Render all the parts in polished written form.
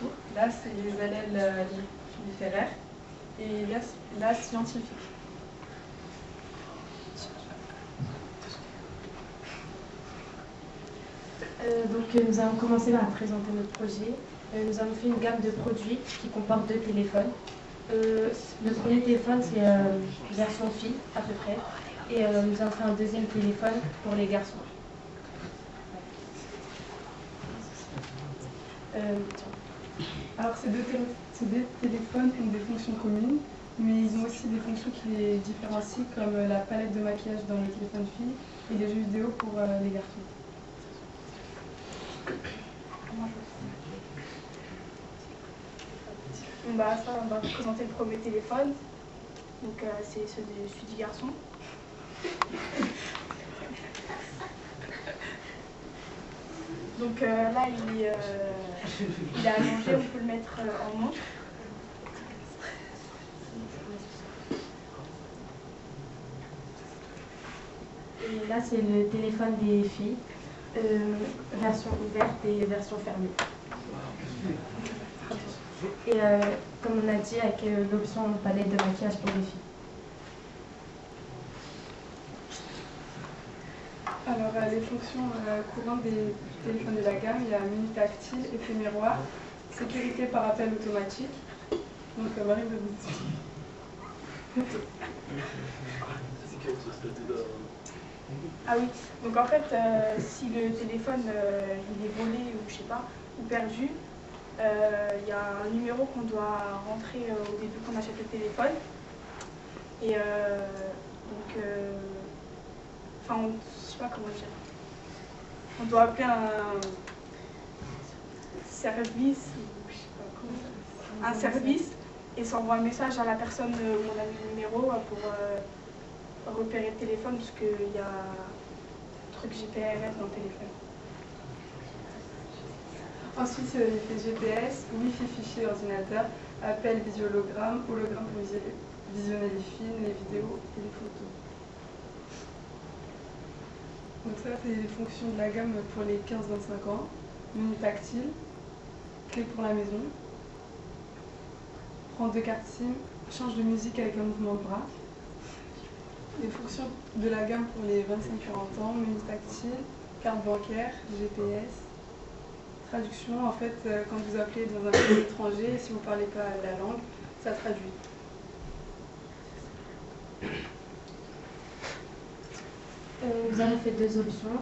parcours. Là, c'est les allèles littéraires et là scientifique. Nous allons commencer par présenter notre projet. Nous avons fait une gamme de produits qui comporte 2 téléphones. Le premier téléphone, c'est version fille, à peu près. Et nous avons fait un deuxième téléphone pour les garçons. Alors, ces deux téléphones ont des fonctions communes, mais ils ont aussi des fonctions qui les différencient, comme la palette de maquillage dans le téléphone fille et les jeux vidéo pour les garçons. On va vous présenter le premier téléphone. Donc c'est celui du garçon. Donc là il est allongé, on peut le mettre en montre. Et là c'est le téléphone des filles, version ouverte et version fermée. Et comme on a dit, avec l'option palette de maquillage pour les filles. Alors, les fonctions courantes des téléphones de la gamme, il y a menu tactile, effet miroir, sécurité par appel automatique. Donc, Marie va vous expliquer. Ah oui, donc en fait, si le téléphone il est volé ou je sais pas, ou perdu, il y a un numéro qu'on doit rentrer au début qu'on achète le téléphone. Et donc, enfin, je sais pas comment dire. On doit appeler un service, je sais pas comment ça, un service, et ça envoie un message à la personne où on a mis le numéro pour repérer le téléphone, parce qu'il y a un truc GPRS dans le téléphone. Ensuite, il y a l'effet GPS, Wi-Fi fichier ordinateur, appel visuologramme, hologramme pour visionner les films, les vidéos et les photos. Donc ça, c'est les fonctions de la gamme pour les 15-25 ans. Menu tactile, clé pour la maison, prendre 2 cartes SIM, change de musique avec un mouvement de bras. Les fonctions de la gamme pour les 25-40 ans, menu tactile, carte bancaire, GPS, traduction. En fait, quand vous appelez dans un pays étranger, si vous ne parlez pas la langue, ça traduit. Nous avons fait 2 options.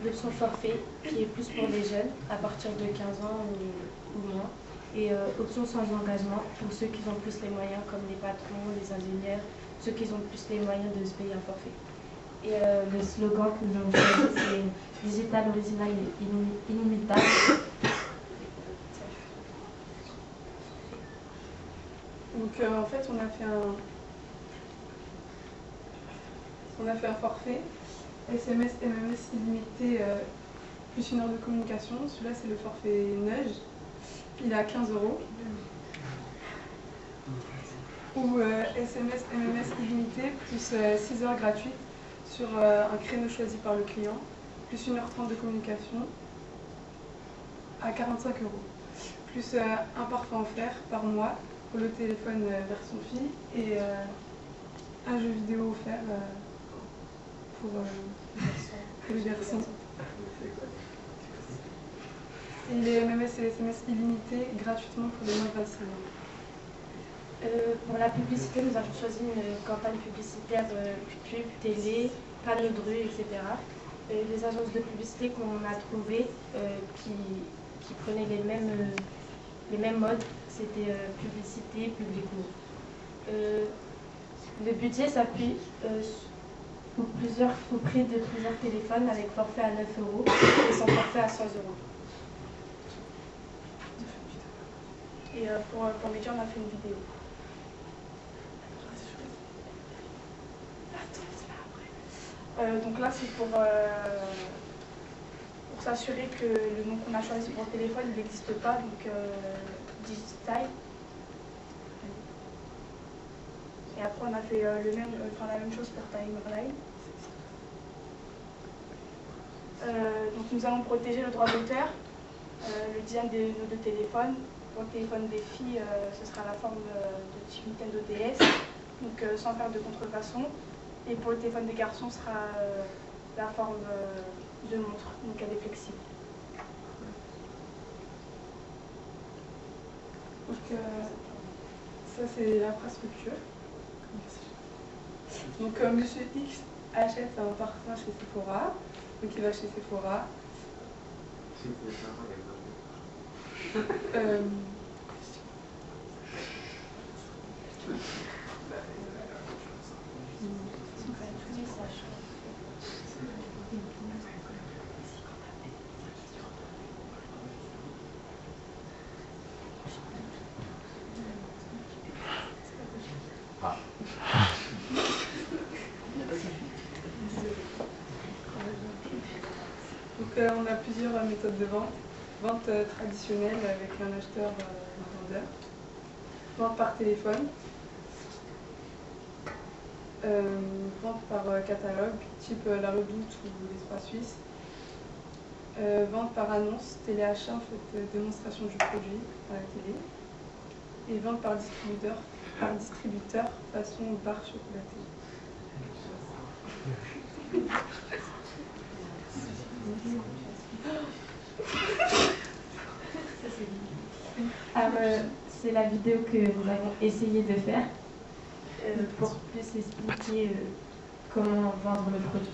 L'option forfait, qui est plus pour les jeunes, à partir de 15 ans ou moins. Et option sans engagement, pour ceux qui ont plus les moyens, comme les patrons, les ingénieurs, ceux qui ont plus les moyens de se payer un forfait. Et le slogan que nous avons choisi, c'est « Digital original et inimitable ». Donc en fait, on a fait un forfait, SMS, MMS illimité, plus 1 heure de communication. Celui-là, c'est le forfait Nudge. Il est à 15 €. Ou SMS, MMS illimité, plus 6 heures gratuites sur un créneau choisi par le client, plus 1h30 de communication à 45 €. Plus un parfum offert par mois pour le téléphone version fille et un jeu vidéo offert pour les garçons. Et les MMS et SMS illimités gratuitement pour les moins de 26 ans. Pour la publicité, nous avons choisi une campagne publicitaire pub, télé, panneaux de rue, etc. Les agences de publicité qu'on a trouvées qui prenaient les mêmes modes, c'était publicité, public mot. Le budget s'appuie au prix de plusieurs téléphones avec forfait à 9 € et sans forfait à 100 €. Et pour le média, on a fait une vidéo. Donc là, c'est pour s'assurer que le nom qu'on a choisi pour le téléphone, il n'existe pas, donc Digital. Et après, on a fait la même chose pour Timeline. Donc nous allons protéger le droit d'auteur le design des de téléphone. Pour le téléphone des filles, ce sera la forme de type Nintendo DS, donc sans faire de contrefaçon. Et pour le téléphone des garçons, ce sera la forme de montre, donc elle est flexible. Donc ça c'est l'infrastructure. Donc Monsieur X achète un parfum chez Sephora, donc il va chez Sephora. Donc on a plusieurs méthodes de vente. Vente traditionnelle avec un acheteur et un vendeur. Vente par téléphone. Vente par catalogue, type La Redoute ou l'Espace Suisse. Vente par annonce, téléachat, en fait, démonstration du produit à la télé. Et vente par distributeur façon barre chocolatée. C'est la vidéo que nous avons essayé de faire pour plus expliquer comment vendre le produit.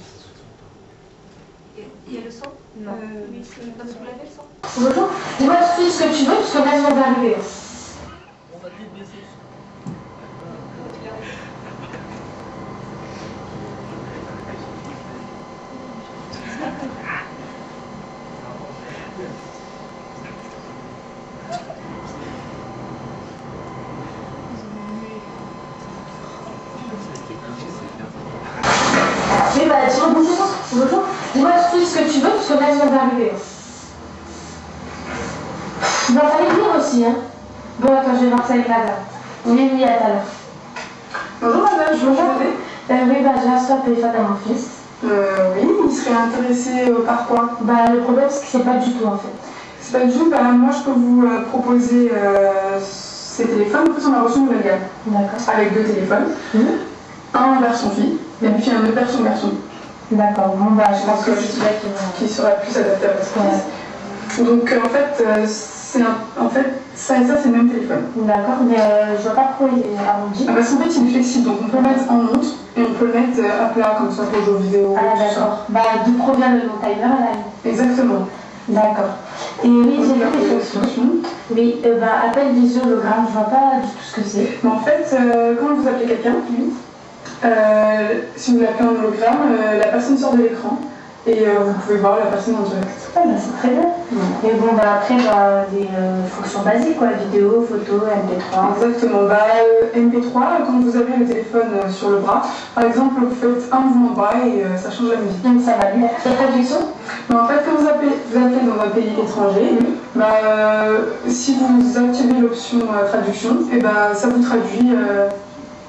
Il y a le son? Non. Oui, c'est pas soulever le son. Bonjour, dis-moi tout de suite ce que tu veux, parce que là, je viens d'arriver. On va vite baisser. Oui, bah, dis-moi, bonjour, dis-moi tout de suite ce que tu veux, parce que là, je viens d'arriver. Bah, fallait venir aussi, hein. Bon, attends, je vais voir ça avec madame. Oui, à tout à l'heure. Bonjour madame, je vous aider. Oui, bah, j'ai acheté un téléphone à mon fils. Oui, il serait intéressé par quoi? Bah, le problème, c'est que c'est pas du tout, en fait. C'est pas du tout, bah, moi je peux vous proposer ces téléphones. En fait, on a reçu une nouvelle gamme. D'accord. Avec deux téléphones. Un en version fille et puis un autre version garçon. D'accord, bon, bah, je pense que Donc, c'est celui-là qui qui sera plus adapté à votre fils. Donc en fait, ça et ça c'est le même téléphone. D'accord, mais je vois pas pourquoi il est arrondi. Ah, parce qu'en fait il est flexible, donc on peut le mettre en montre et on peut le mettre à plat comme ça pour jouer aux vidéos. Ah, tout ça. d'accord. Bah, d'où provient le nom timer à la ligne. Exactement. D'accord. Et oui, Donc, j'ai là, vu les fonctions. Oui, bah, appel visio hologramme, je vois pas du tout ce que c'est. Mais en fait, quand vous appelez quelqu'un, si vous l'appelez en hologramme, la personne sort de l'écran et vous pouvez voir la personne en direct. Ah, bah, c'est très bien. Et bon, bah, après, bah, des fonctions basiques, quoi, vidéo, photo, MP3. Exactement. Bah, MP3, quand vous avez le téléphone sur le bras, par exemple, vous faites un mouvement de bras et ça change la musique. Donc ça va bien. La traduction? Mais en fait, quand vous appelez dans un pays étranger, si vous activez l'option traduction, et bah, ça vous traduit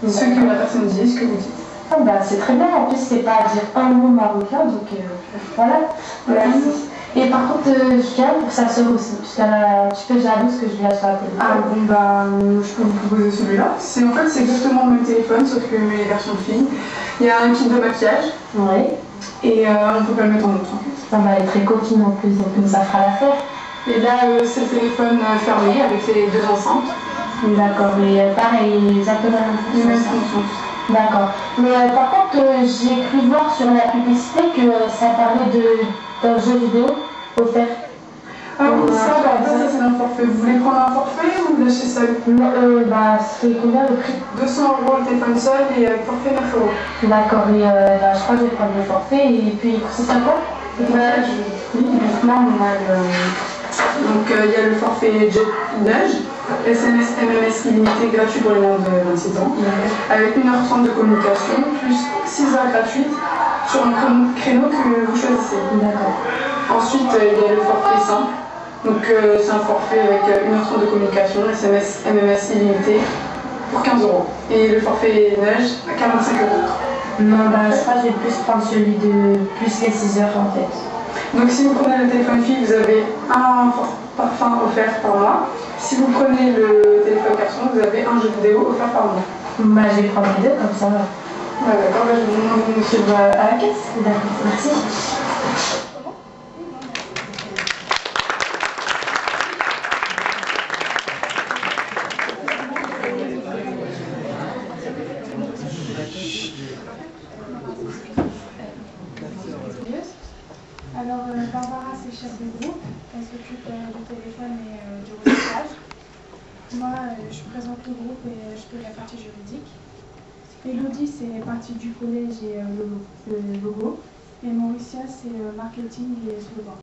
ce que la personne dit, ce que vous dites. Ah, bah, c'est très bien. En plus, c'est pas à dire un mot marocain, donc voilà. Merci. Et par contre, je viens pour sa sœur aussi, parce qu'elle est un petit peu jalouse que je lui achète un téléphone. Ah bon, bah, je peux vous proposer celui-là. C'est exactement le même téléphone, sauf que les versions filles. Il y a un kit de maquillage. Oui. Et on peut pas le mettre en montre en fait. Ah, bah, elle est très coquine en plus, donc ça fera l'affaire. Et là, c'est le téléphone fermé avec les deux enceintes. D'accord, mais pareil, exactement Les mêmes la même fonction. fonctions. D'accord. Mais par contre, j'ai cru voir sur la publicité que ça parlait d'un jeu vidéo offert. Ah oui, ça c'est un forfait. Vous voulez prendre un forfait ou vous l'achetez seul? Bah, c'est combien le prix? 200 € le téléphone seul et avec forfait 9 €. D'accord, et bah, je crois que je vais prendre le forfait et puis c'est ça quoi? Oui, uniquement on a donc il y a le forfait Jet Nudge, SMS, MMS illimité gratuit pour les moins de 26 ans, avec 1h30 de communication, plus 6 heures gratuites sur un créneau que vous choisissez. D'accord. Ensuite, il y a le forfait simple. Donc c'est un forfait avec 1h30 de communication, SMS, MMS illimité pour 15 €. Et le forfait Nudge à 45 €. Non, bah, je crois que je vais plus prendre celui de plus les 6 heures en fait. Donc si vous prenez le téléphone fixe, vous avez un parfums offerts par mois. Si vous prenez le téléphone carton, vous avez un jeu vidéo offert par mois. Bah, je vais prendre les deux comme ça. Ouais, d'accord, bah, je vous demande monsieur à la caisse. D'accord, merci. Alors, Barbara, c'est chef de groupe. Elle s'occupe du téléphone et du recyclage. Moi, je présente le groupe et je fais la partie juridique. Elodie, c'est partie du collège et le logo. Et Mauricia, c'est marketing et slogan.